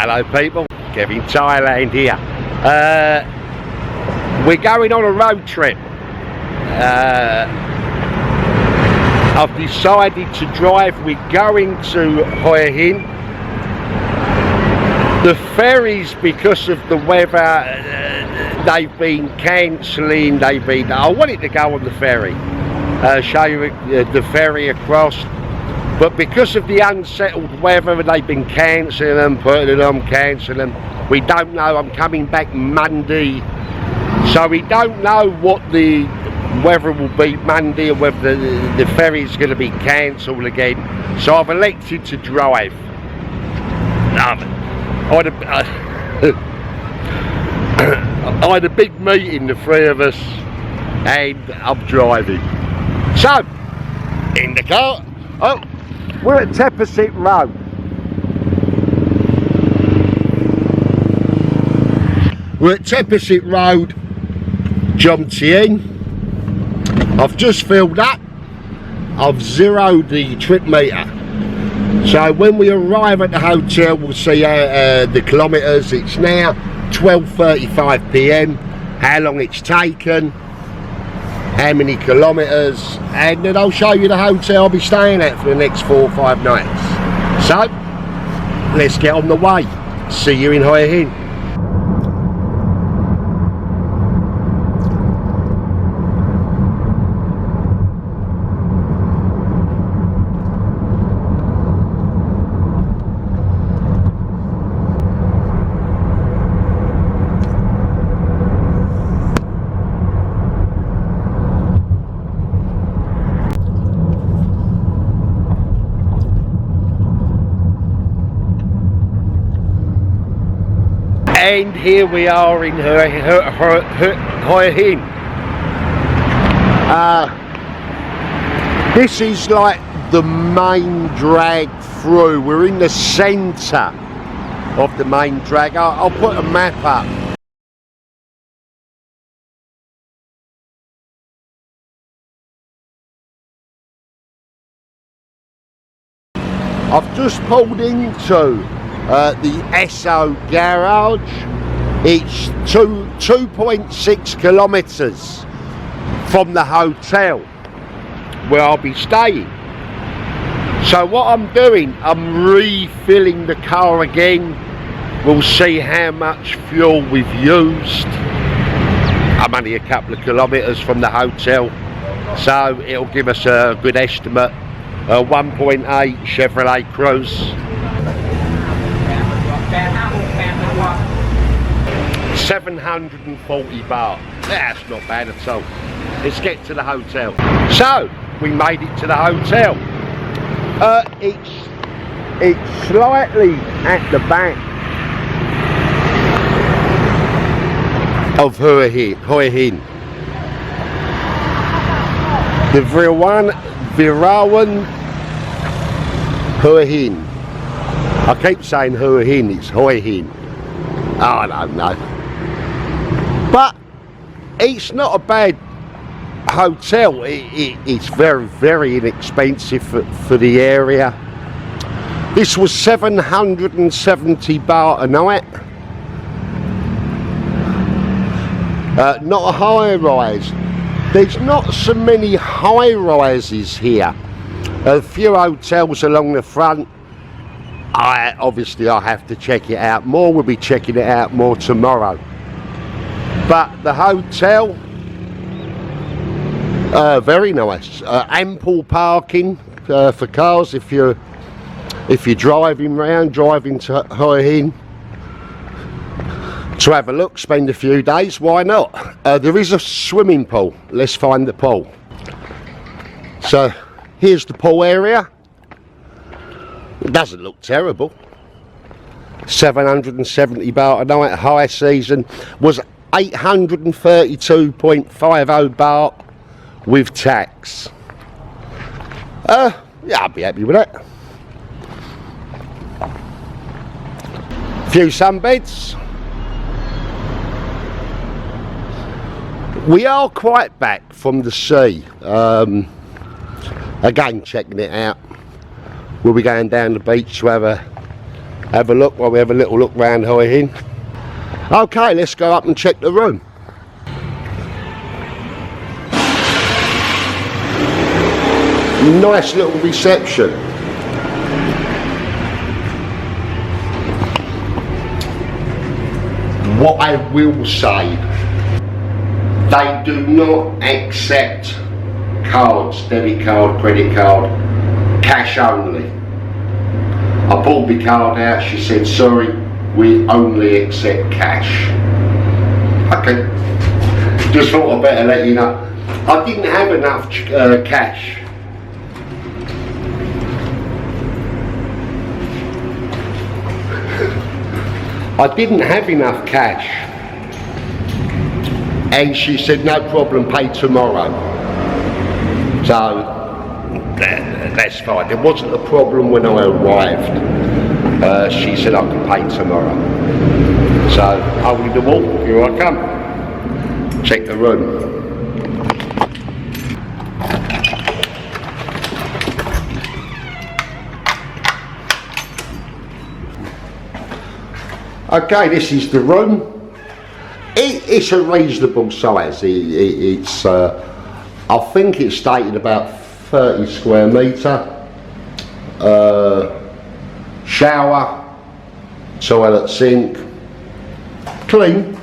Hello people, Kev-In-Thailand here. We're going on a road trip. I've decided to drive. We're going to Hua Hin. The ferries, because of the weather, they've been cancelling. I wanted to go on the ferry, show you the ferry across. But because of the unsettled weather, they've been cancelling them, putting it on, cancelling them. We don't know. I'm coming back Monday, so we don't know what the weather will be Monday, or whether the ferry's going to be cancelled again. So I've elected to drive. I had a big meeting, the three of us, and I'm driving. So, in the car. Oh, we're at Pattaya Road. We're at Pattaya Road, Jomtien. I've just filled up. I've zeroed the trip meter. So when we arrive at the hotel, we'll see the kilometres. It's now 12:35 p.m. How long it's taken, how many kilometres, and then I'll show you the hotel I'll be staying at for the next 4 or 5 nights. So let's get on the way. See you in Hua Hin. And here we are in Hua Hin. This is like the main drag through. We're in the centre of the main drag. I'll put a map up. I've just pulled into the Esso garage. It's 2.6 kilometres from the hotel where I'll be staying. So what I'm doing, I'm refilling the car again. We'll see how much fuel we've used. I'm only a couple of kilometres from the hotel, so it'll give us a good estimate. 1.8 Chevrolet Cruze. 740 baht. That's not bad at all. Let's get to the hotel. So we made it to the hotel. It's slightly at the back of Hua Hin. The Virawan Hua Hin. I keep saying Hua Hin, it's Hua Hin. I don't know. But it's not a bad hotel. It's very, very inexpensive for the area. This was 770 baht a night. Not a high rise. There's not so many high rises here. A few hotels along the front. Obviously I have to check it out more. We'll be checking it out more tomorrow. But the hotel, very nice. Ample parking for cars if you're driving to Hua Hin to have a look, spend a few days. Why not? There is a swimming pool. Let's find the pool. So here's the pool area. It doesn't look terrible. 770 baht a night. High season was 832.50 baht with tax. Yeah, I'll be happy with that. Few sunbeds. We are quite back from the sea. Again, checking it out. We'll be going down the beach to have have a look while we have a little look round Hua Hin. Okay, let's go up and check the room. Nice little reception. What I will say, they do not accept cards, debit card, credit card, cash only. I pulled my card out, she said, sorry, we only accept cash. Okay, just thought I'd better let you know. I didn't have enough cash. I didn't have enough cash. And she said, no problem, pay tomorrow. So, that's fine. There wasn't a problem when I arrived. She said I could pay tomorrow. So, holding the wall, here I come. Check the room. Okay, this is the room. It's a reasonable size. It's I think it's stated about 30 square metre. Shower, toilet, sink, clean.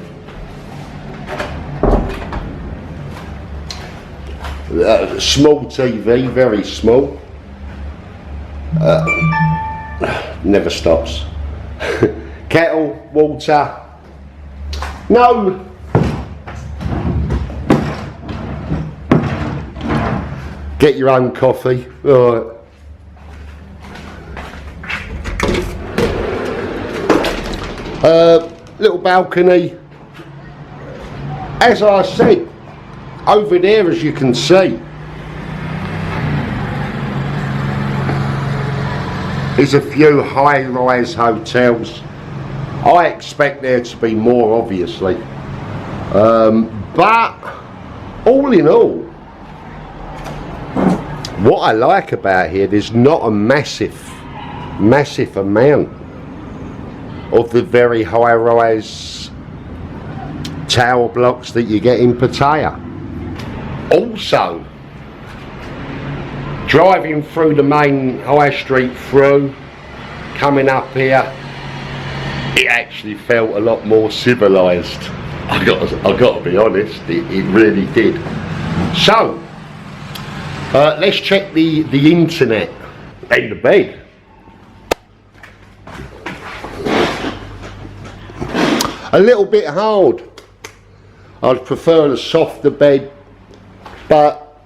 Small TV, very small. Never stops. Kettle, water. No. Get your own coffee. Right. Little balcony. As I said, over there, as you can see, there's a few high-rise hotels. I expect there to be more, obviously, but all in all, what I like about here, there's not a massive amount of the very high-rise tower blocks that you get in Pattaya. Also, driving through the main high street through, coming up here, it actually felt a lot more civilised. I got to be honest, it really did. So, let's check the internet and the bed. A little bit hard. I'd prefer a softer bed, but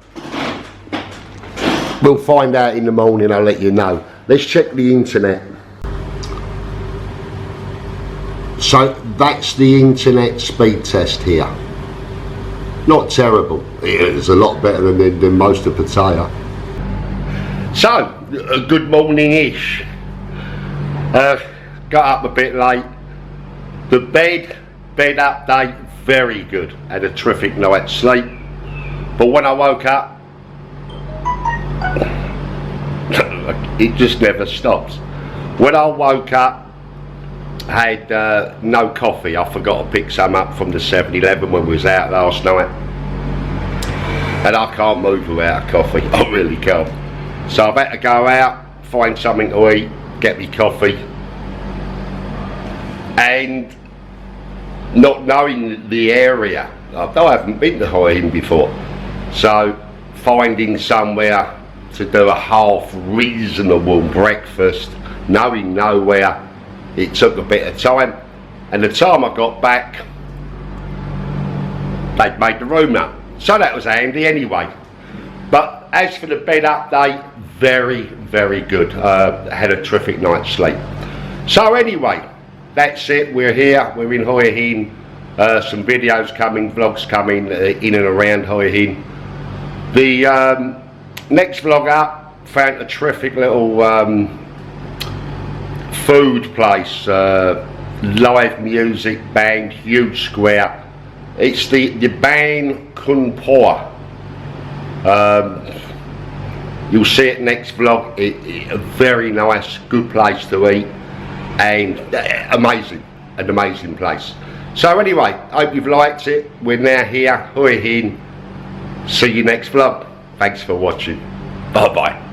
we'll find out in the morning, I'll let you know. Let's check the internet. So that's the internet speed test here. Not terrible. It's a lot better than most of Pattaya. So, good morning-ish. Got up a bit late. The bed update, very good. Had a terrific night's sleep. But when I woke up, it just never stops. When I woke up, I had no coffee. I forgot to pick some up from the 7-Eleven when we was out last night. And I can't move without a coffee. I really can't. So I've had to go out, find something to eat, get me coffee. And not knowing the area, I haven't been to Hua Hin before. So finding somewhere to do a half reasonable breakfast, knowing nowhere, it took a bit of time. And the time I got back, they'd made the room up. So that was handy anyway. But as for the bed update, very, very good. Had a terrific night's sleep. So anyway, that's it. We're here. We're in Hua Hin. Some videos coming, vlogs coming in and around Hua Hin. The next vlog up, found a terrific little food place. Live music, band, huge square. It's the Ban Kun Por. You'll see it next vlog. A very nice, good place to eat. and amazing, an amazing place. So anyway, hope you've liked it. We're now here, Hua Hin. See you next vlog. Thanks for watching. Bye bye.